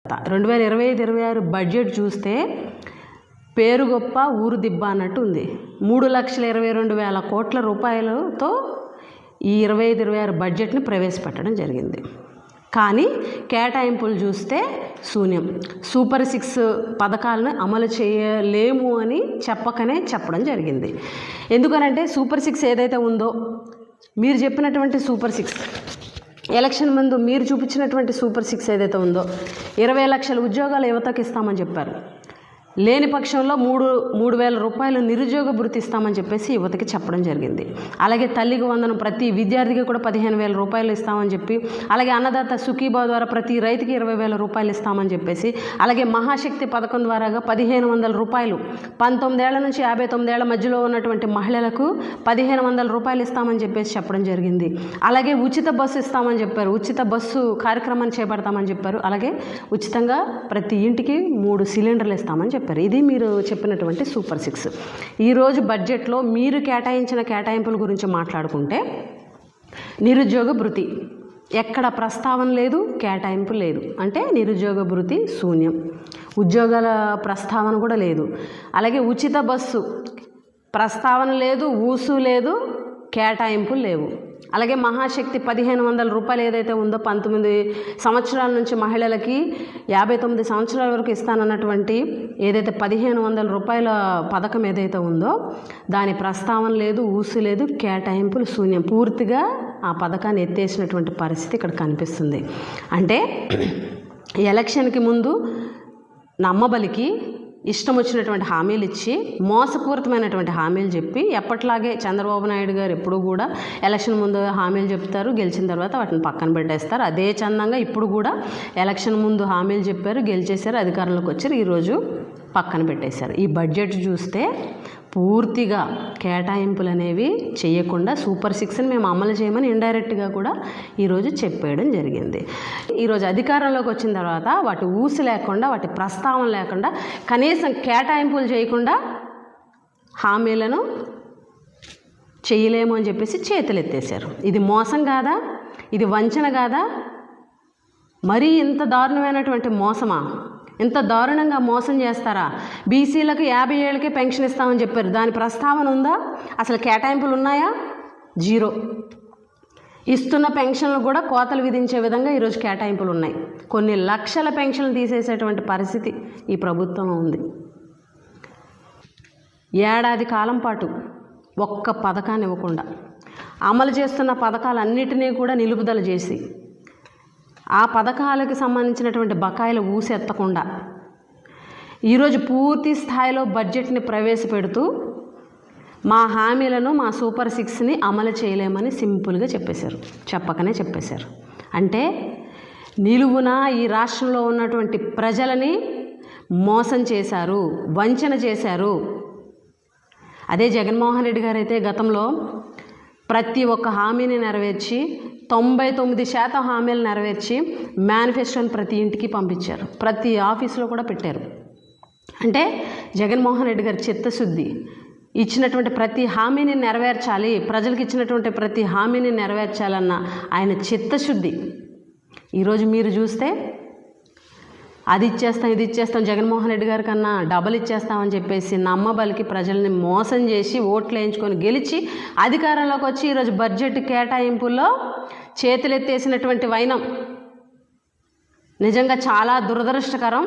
2025-26 budget చూస్తే పేరు గొప్ప ఊరు దిబ్బ అన్నట్టు ఉంది. 3,22,000 కోట్ల రూపాయలతో ఈ 25-26 బడ్జెట్ని ప్రవేశపెట్టడం జరిగింది. కానీ కేటాయింపులు చూస్తే శూన్యం. సూపర్ 6 పథకాలను అమలు చేయలేము అని చెప్పడం జరిగింది. ఎందుకనంటే సూపర్ 6 ఏదైతే ఉందో, మీరు చెప్పినటువంటి సూపర్ 6, ఎలక్షన్ ముందు మీరు చూపించినటువంటి సూపర్ 6 ఏదైతే ఉందో, 20 లక్షల ఉద్యోగాలు యువతకు ఇస్తామని చెప్పారు. లేని పక్షంలో 3,000 రూపాయలు నిరుద్యోగ భృతి ఇస్తామని చెప్పేసి యువతకి చెప్పడం జరిగింది. అలాగే తల్లికి వందనం ప్రతి విద్యార్థికి కూడా 15,000 రూపాయలు ఇస్తామని చెప్పి, అలాగే అన్నదాత సుఖీభావ ద్వారా ప్రతి రైతుకి 20,000 రూపాయలు ఇస్తామని చెప్పేసి, అలాగే మహాశక్తి పథకం ద్వారాగా 1,500 రూపాయలు 19 ఏళ్ల నుంచి 59 ఏళ్ల మధ్యలో ఉన్నటువంటి మహిళలకు 1,500 రూపాయలు ఇస్తామని చెప్పేసి చెప్పడం జరిగింది. అలాగే ఉచిత బస్సు ఇస్తామని చెప్పారు, ఉచిత బస్సు కార్యక్రమాన్ని చేపడతామని చెప్పారు. అలాగే ఉచితంగా ప్రతి ఇంటికి 3 సిలిండర్లు ఇస్తామని చెప్పారు. ఇది మీరు చెప్పినటువంటి సూపర్ 6. ఈరోజు బడ్జెట్లో మీరు కేటాయించిన కేటాయింపుల గురించి మాట్లాడుకుంటే, నిరుద్యోగ భృతి ఎక్కడ ప్రస్తావన లేదు, కేటాయింపు లేదు. అంటే నిరుద్యోగ భృతి శూన్యం, ఉద్యోగాల ప్రస్తావన కూడా లేదు. అలాగే ఉచిత బస్సు ప్రస్తావన లేదు, ఊసు లేదు, కేటాయింపులు లేవు. అలాగే మహాశక్తి 1,500 రూపాయలు ఏదైతే ఉందో, 19 సంవత్సరాల నుంచి మహిళలకి 59 సంవత్సరాల వరకు ఇస్తానన్నటువంటి ఏదైతే 1,500 రూపాయల పథకం ఏదైతే ఉందో, దాని ప్రస్తావన లేదు, ఊసు లేదు, కేటాయింపులు శూన్యం. పూర్తిగా ఆ పథకాన్ని ఎత్తేసినటువంటి పరిస్థితి ఇక్కడ కనిపిస్తుంది. అంటే ఎలక్షన్కి ముందు నమ్మబలికి ఇష్టం వచ్చినటువంటి హామీలు ఇచ్చి, మోసపూరితమైనటువంటి హామీలు చెప్పి, ఎప్పట్లాగే చంద్రబాబు నాయుడు గారు ఎప్పుడు కూడా ఎలక్షన్ ముందు హామీలు చెప్తారు, గెలిచిన తర్వాత వాటిని పక్కన పెట్టేస్తారు. అదే చందంగా ఇప్పుడు కూడా ఎలక్షన్ ముందు హామీలు చెప్పారు, గెలిచేశారు, అధికారంలోకి వచ్చారు, ఈరోజు పక్కన పెట్టేశారు. ఈ బడ్జెట్ చూస్తే పూర్తిగా కేటాయింపులు అనేవి చేయకుండా సూపర్ 6ని మేము అమలు చేయమని ఇండైరెక్ట్గా కూడా ఈరోజు చెప్పేయడం జరిగింది. ఈరోజు అధికారంలోకి వచ్చిన తర్వాత వాటి ఊసి లేకుండా, వాటి ప్రస్తావన లేకుండా, కనీసం కేటాయింపులు చేయకుండా హామీలను చేయలేము అని చెప్పేసి చేతులు ఎత్తేసారు. ఇది మోసం కాదా? ఇది వంచన కాదా? మరీ ఇంత దారుణమైనటువంటి మోసమా? ఇంత దారుణంగా మోసం చేస్తారా? బీసీలకు 50 ఏళ్ళకే పెన్షన్ ఇస్తామని చెప్పారు, దాని ప్రస్తావన ఉందా? అసలు కేటాయింపులు ఉన్నాయా? జీరో. ఇస్తున్న పెన్షన్లు కూడా కోతలు విధించే విధంగా ఈరోజు కేటాయింపులు ఉన్నాయి. కొన్ని లక్షల పెన్షన్లు తీసేసేటువంటి పరిస్థితి ఈ ప్రభుత్వం ఉంది. ఏడాది కాలం పాటు ఒక్క పథకాన్ని ఇవ్వకుండా, అమలు చేస్తున్న పథకాలన్నిటినీ కూడా నిలుపుదల చేసి, ఆ పథకాలకు సంబంధించినటువంటి బకాయిలు ఊసెత్తకుండా ఈరోజు పూర్తి స్థాయిలో బడ్జెట్ని ప్రవేశపెడుతూ మా హామీలను, మా సూపర్ 6ని అమలు చేయలేమని సింపుల్గా చెప్పకనే చెప్పేశారు. అంటే నిలువున ఈ రాష్ట్రంలో ఉన్నటువంటి ప్రజలని మోసం చేశారు, వంచన చేశారు. అదే జగన్మోహన్ రెడ్డి గారు అయితే గతంలో ప్రతి ఒక్క హామీని నెరవేర్చి 99% హామీలు నెరవేర్చి మేనిఫెస్టోని ప్రతి ఇంటికి పంపించారు, ప్రతి ఆఫీసులో కూడా పెట్టారు. అంటే జగన్మోహన్ రెడ్డి గారి చిత్తశుద్ధి, ఇచ్చినటువంటి ప్రతి హామీని నెరవేర్చాలి, ప్రజలకు ఇచ్చినటువంటి ప్రతి హామీని నెరవేర్చాలన్న ఆయన చిత్తశుద్ధి ఈరోజు మీరు చూస్తే, అది ఇచ్చేస్తాం, ఇది ఇచ్చేస్తాం, జగన్మోహన్ రెడ్డి గారి కన్నా డబల్ ఇచ్చేస్తామని చెప్పేసి నమ్మబలికి ప్రజల్ని మోసం చేసి ఓట్లు వేయించుకొని గెలిచి అధికారంలోకి వచ్చి ఈరోజు బడ్జెట్ కేటాయింపుల్లో చేతులెత్తేసినటువంటి వైనం నిజంగా చాలా దురదృష్టకరం.